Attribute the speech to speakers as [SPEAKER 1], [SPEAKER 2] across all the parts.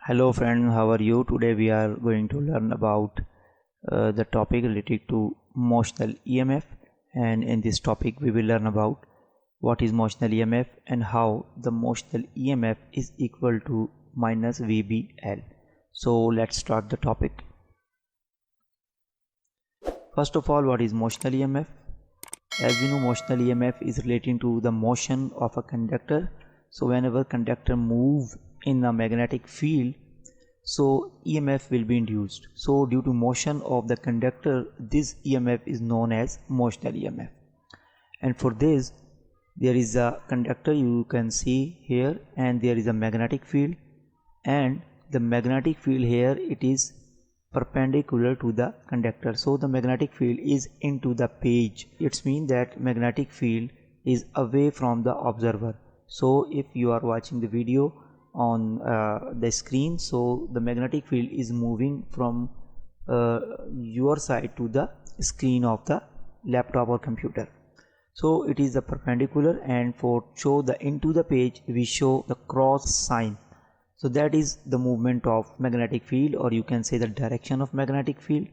[SPEAKER 1] Hello friends, how are you? Today we are going to learn about the topic related to motional EMF, and in this topic we will learn about what is motional EMF and how the motional EMF is equal to minus VBL. So let's start the topic. First of all, what is motional EMF? As we know, motional EMF is relating to the motion of a conductor. So whenever conductor move in a magnetic field, so EMF will be induced. So due to motion of the conductor, this EMF is known as motional EMF. And for this, there is a conductor you can see here, and there is a magnetic field, and the magnetic field here, it is perpendicular to the conductor. So the magnetic field is into the page. It means that magnetic field is away from the observer. So if you are watching the video on the screen, so the magnetic field is moving from your side to the screen of the laptop or computer. So it is the perpendicular, and for show the into the page we show the cross sign. So that is the movement of magnetic field, or you can say the direction of magnetic field,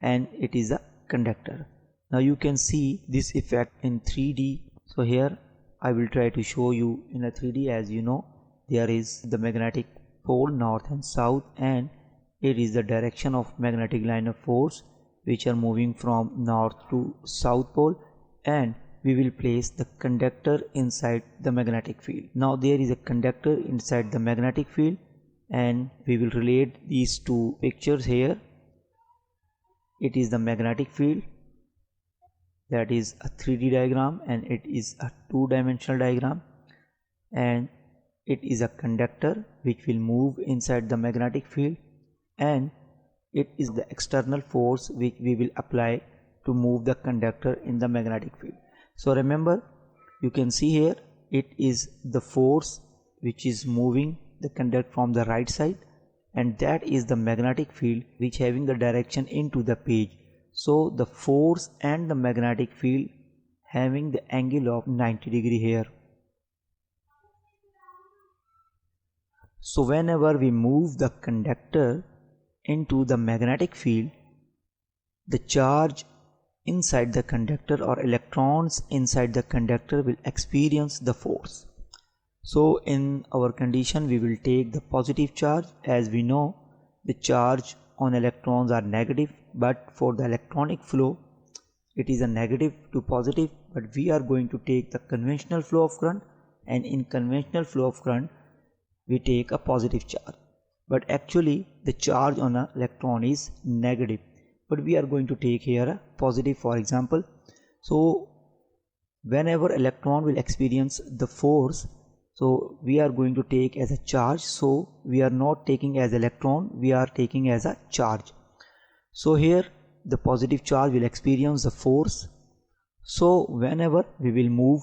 [SPEAKER 1] and it is a conductor. Now you can see this effect in 3D. So here I will try to show you in a 3D. As you know, there is the magnetic pole north and south, and it is the direction of magnetic line of force which are moving from north to south pole, and we will place the conductor inside the magnetic field. Now there is a conductor inside the magnetic field, and we will relate these two pictures here. It is the magnetic field, that is a 3D diagram, and it is a two-dimensional diagram, and it is a conductor which will move inside the magnetic field, and it is the external force which we will apply to move the conductor in the magnetic field. So remember, you can see here, it is the force which is moving the conductor from the right side, and that is the magnetic field which having the direction into the page. So the force and the magnetic field having the angle of 90 degree here. So whenever we move the conductor into the magnetic field, the charge inside the conductor or electrons inside the conductor will experience the force. So in our condition we will take the positive charge. As we know, the charge on electrons are negative, but for the electronic flow it is a negative to positive, but we are going to take the conventional flow of current, and in conventional flow of current we take a positive charge, but actually the charge on an electron is negative, but we are going to take here a positive, for example. So whenever electron will experience the force, so we are going to take as a charge. So we are not taking as electron, we are taking as a charge. So here the positive charge will experience the force. So whenever we will move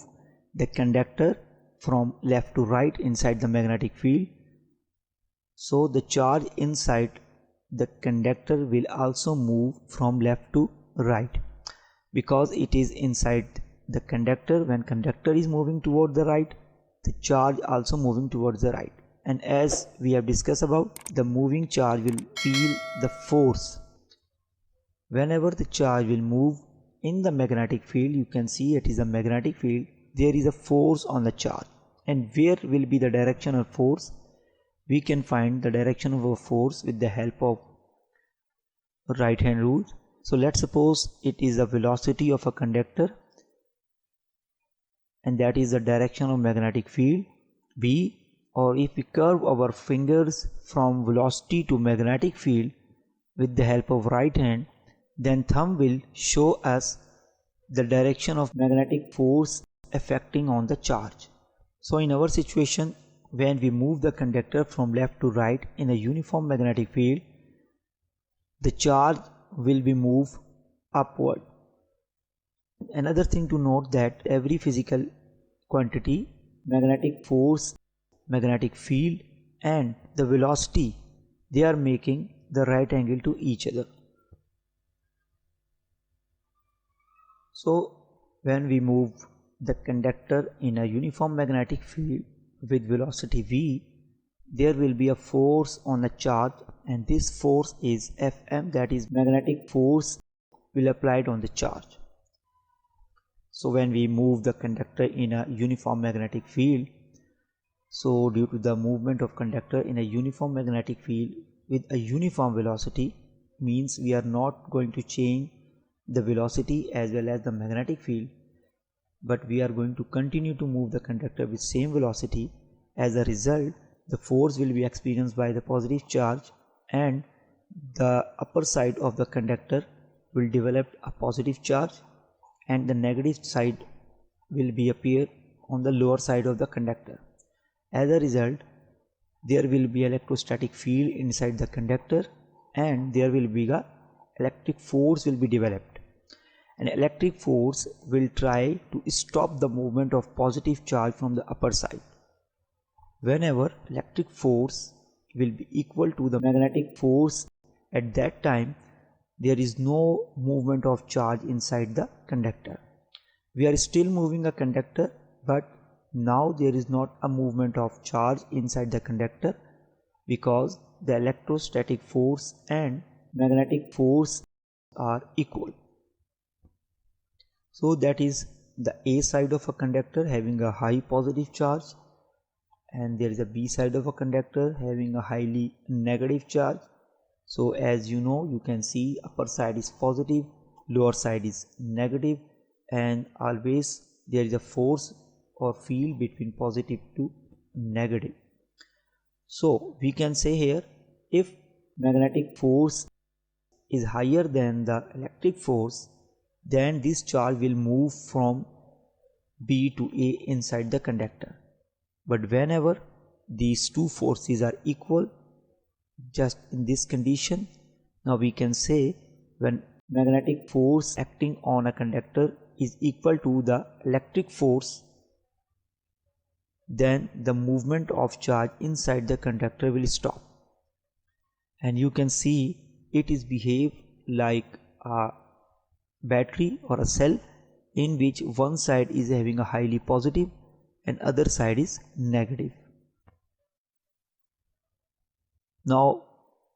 [SPEAKER 1] the conductor from left to right inside the magnetic field, so the charge inside the conductor will also move from left to right, because it is inside the conductor. When conductor is moving toward the right, the charge also moving towards the right, and as we have discussed about, the moving charge will feel the force. Whenever the charge will move in the magnetic field, you can see it is a magnetic field, there is a force on the charge, and where will be the direction of force? We can find the direction of a force with the help of right hand rule. So let's suppose it is the velocity of a conductor, and that is the direction of magnetic field B. Or if we curve our fingers from velocity to magnetic field with the help of right hand, then thumb will show us the direction of magnetic force affecting on the charge. So in our situation, when we move the conductor from left to right in a uniform magnetic field, the charge will be moved upward. Another thing to note, that every physical quantity, magnetic force, magnetic field, and the velocity, they are making the right angle to each other. So when we move the conductor in a uniform magnetic field, with velocity v, there will be a force on the charge, and this force is Fm, that is magnetic force will applied on the charge. So when we move the conductor in a uniform magnetic field, so due to the movement of conductor in a uniform magnetic field with a uniform velocity, means we are not going to change the velocity as well as the magnetic field, but we are going to continue to move the conductor with same velocity. As a result, the force will be experienced by the positive charge, and the upper side of the conductor will develop a positive charge, and the negative side will be appear on the lower side of the conductor. As a result, there will be electrostatic field inside the conductor, and there will be a electric force will be developed. An electric force will try to stop the movement of positive charge from the upper side. Whenever electric force will be equal to the magnetic force, at that time there is no movement of charge inside the conductor. We are still moving a conductor, but now there is not a movement of charge inside the conductor, because the electrostatic force and magnetic force are equal. So that is the A side of a conductor having a high positive charge, and there is a B side of a conductor having a highly negative charge. So as you know, you can see upper side is positive, lower side is negative, and always there is a force or field between positive to negative. So we can say here, if magnetic force is higher than the electric force, then this charge will move from B to A inside the conductor. But whenever these two forces are equal, just in this condition, now we can say when magnetic force acting on a conductor is equal to the electric force, then the movement of charge inside the conductor will stop. And you can see it is behave like a battery or a cell, in which one side is having a highly positive and other side is negative. Now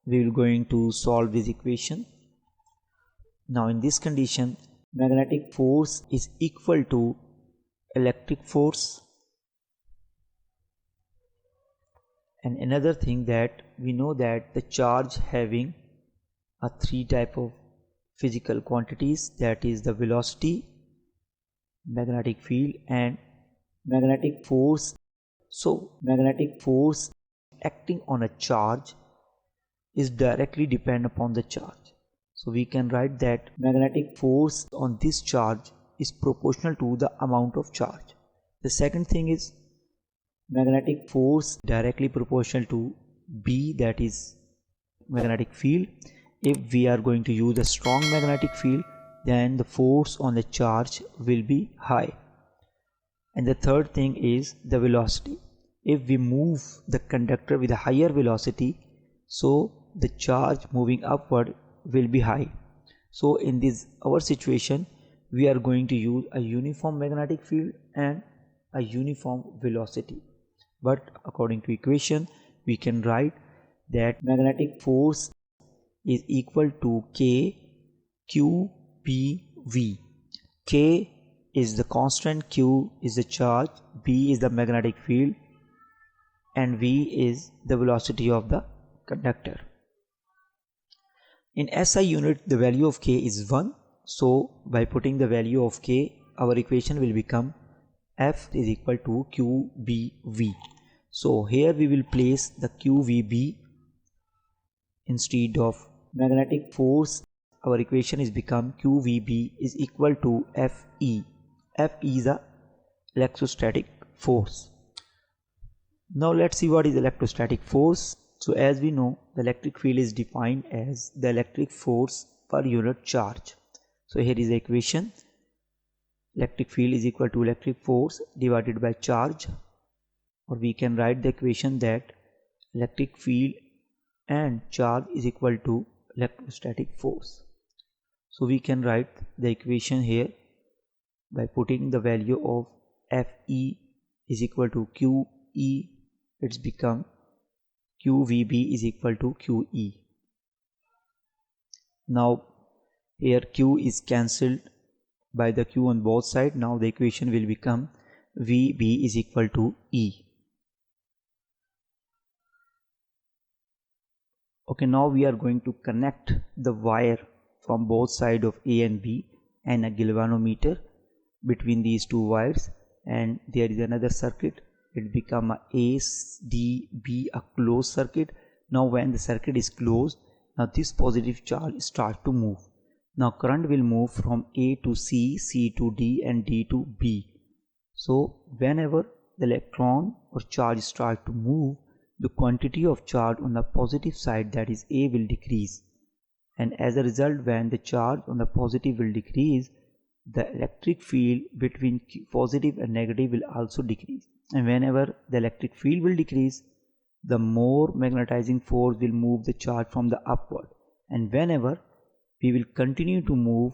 [SPEAKER 1] we will going to solve this equation. Now in this condition, magnetic force is equal to electric force. And another thing that we know that the charge having a three type of physical quantities, that is the velocity, magnetic field and magnetic force. So magnetic force acting on a charge is directly depend upon the charge. So we can write that magnetic force on this charge is proportional to the amount of charge. The second thing is magnetic force directly proportional to B, that is magnetic field. If we are going to use a strong magnetic field, then the force on the charge will be high. And the third thing is the velocity. If we move the conductor with a higher velocity, so the charge moving upward will be high. So in this our situation, we are going to use a uniform magnetic field and a uniform velocity. But according to equation, we can write that magnetic force is equal to K Q P V. K is the constant, Q is the charge, B is the magnetic field, and V is the velocity of the conductor. In SI unit, the value of K is 1. So by putting the value of K, our equation will become F is equal to QBV. So here we will place the QVB instead of magnetic force. Our equation is become QVB is equal to FE. FE is the electrostatic force. Now let's see what is electrostatic force. So as we know, the electric field is defined as the electric force per unit charge. So here is the equation. Electric field is equal to electric force divided by charge, or we can write the equation that electric field and charge is equal to electrostatic force. So we can write the equation here by putting the value of Fe is equal to Q QE, it's become QVB is equal to QE. Now here Q is cancelled by the Q on both sides. Now the equation will become VB is equal to E. Okay, now we are going to connect the wire from both sides of A and B and a galvanometer between these two wires, and there is another circuit. It become a B, a closed circuit. Now when the circuit is closed, now this positive charge starts to move. Now current will move from A to C, C to D, and D to B. So whenever the electron or charge starts to move, the quantity of charge on the positive side, that is A, will decrease, and as a result, when the charge on the positive will decrease, the electric field between positive and negative will also decrease. And whenever the electric field will decrease, the more magnetizing force will move the charge from the upward, and whenever we will continue to move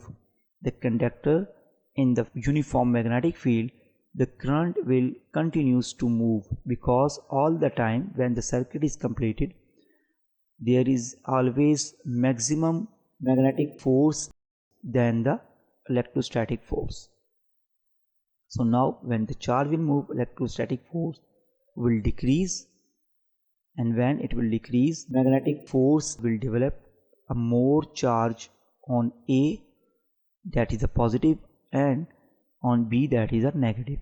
[SPEAKER 1] the conductor in the uniform magnetic field, the current will continues to move, because all the time when the circuit is completed, there is always maximum magnetic force than the electrostatic force. So now when the charge will move, electrostatic force will decrease, and when it will decrease, magnetic force will develop a more charge on A, that is a positive, and on B, that is a negative.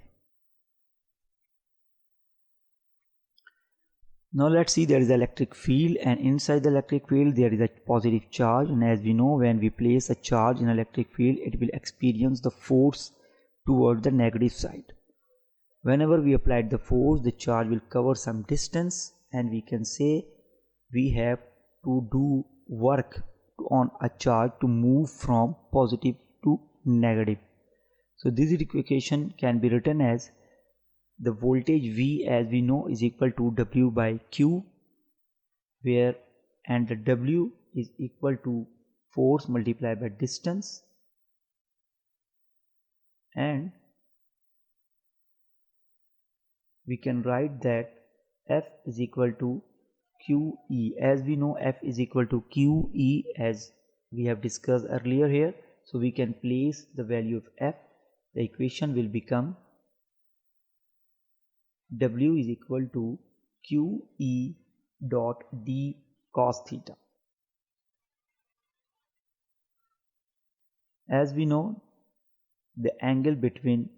[SPEAKER 1] Now let's see, there is an electric field, and inside the electric field there is a positive charge, and as we know, when we place a charge in electric field, it will experience the force toward the negative side. Whenever we applied the force, the charge will cover some distance, and we can say we have to do work on a charge to move from positive to negative. So this equation can be written as the voltage V, as we know, is equal to W by Q, where and the W is equal to force multiplied by distance, and we can write that F is equal to QE. As we know, F is equal to QE, as we have discussed earlier here. So we can place the value of F. The equation will become W is equal to QE dot D cos theta. As we know, the angle between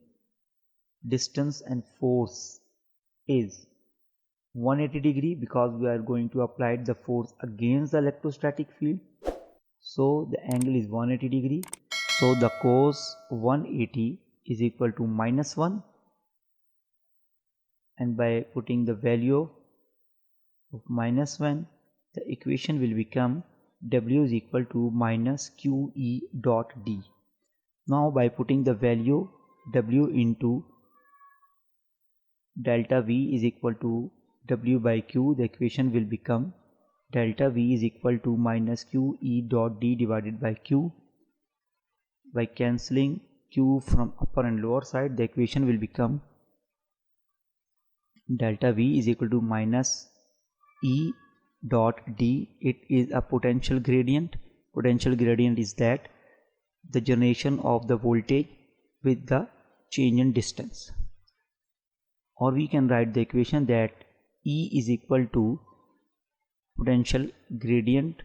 [SPEAKER 1] distance and force is 180 degree, because we are going to apply the force against the electrostatic field. So the angle is 180 degree. So the cos 180 is equal to -1, and by putting the value of -1, the equation will become W is equal to minus QE dot D. Now by putting the value W into delta V is equal to W by Q, the equation will become delta V is equal to minus QE dot D divided by Q. By cancelling Q from upper and lower side, the equation will become delta V is equal to minus E dot D. It is a potential gradient. Potential gradient is that the generation of the voltage with the change in distance. Or we can write the equation that E is equal to potential gradient,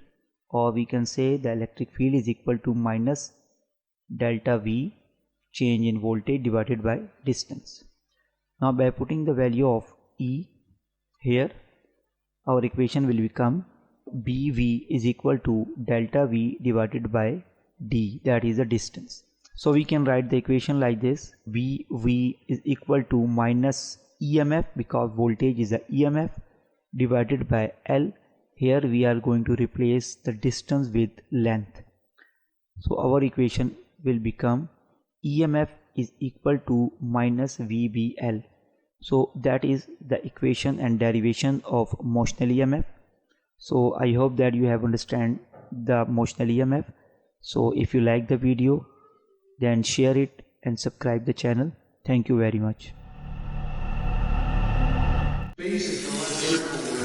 [SPEAKER 1] or we can say the electric field is equal to minus delta V, change in voltage, divided by distance. Now by putting the value of E here, our equation will become BV is equal to delta V divided by D, that is the distance. So we can write the equation like this: BV is equal to minus EMF, because voltage is a EMF, divided by L. Here we are going to replace the distance with length. So our equation will become EMF is equal to minus VBL. So that is the equation and derivation of motional EMF. So I hope that you have understand the motional EMF. So if you like the video, then share it and subscribe the channel. Thank you very much.
[SPEAKER 2] basic electrical